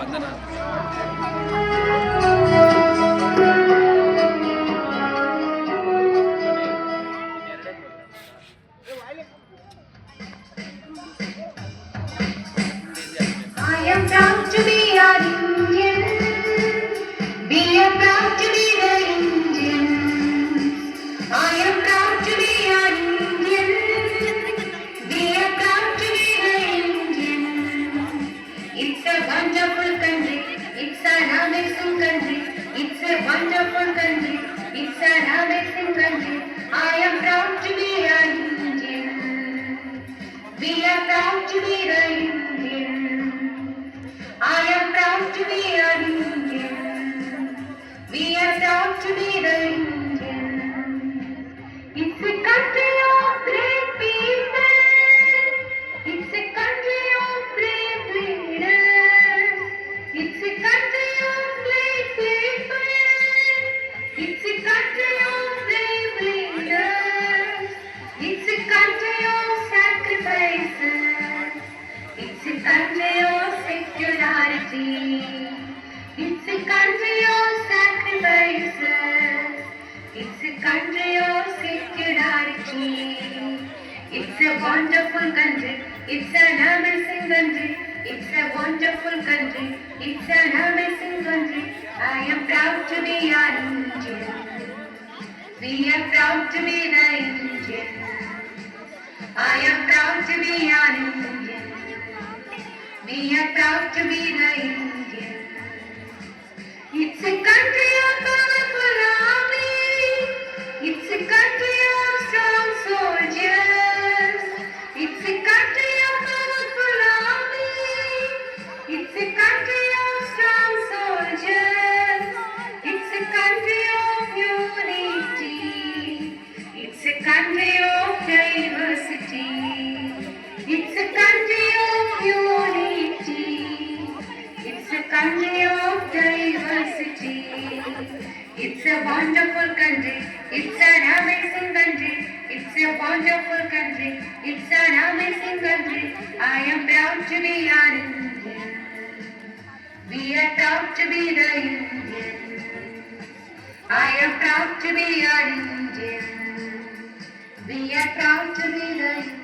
I am proud to be an Indian. We are proud to be the Indians. I am proud to be an Indian. We are proud to be the Indians. It's a wonderful country. It's an amazing country. It's a wonderful country. It's an amazing country. I am proud to be an Indian. We are proud to be the Indians. I am proud to be an Indian. We are proud to be the Indians. It's a country of great people. It's a country of brave leaders. It's a country of great people. It's a country of brave leaders. It's a country of sacrifices. It's a country of secularity. It's a country of sacrifices. It's a country of secularity. It's a wonderful country. It's an amazing country. It's a wonderful country. It's an amazing country. I am proud to be an Indian. We are proud to be the Indian. I am proud to be an Indian. We are proud to be the Indian. It's a country of powerful army. It's a country of strong soldiers. It's a country of powerful army. It's a country of strong soldiers. It's a country of unity. It's a country of diversity. It's a country of unity. It's a country of diversity. It's a wonderful country. It's an amazing country. It's a wonderful country. It's an amazing country. I am proud to be an Indian. We are proud to be the Indian. I am proud to be an Indian. We are proud to be the Indian.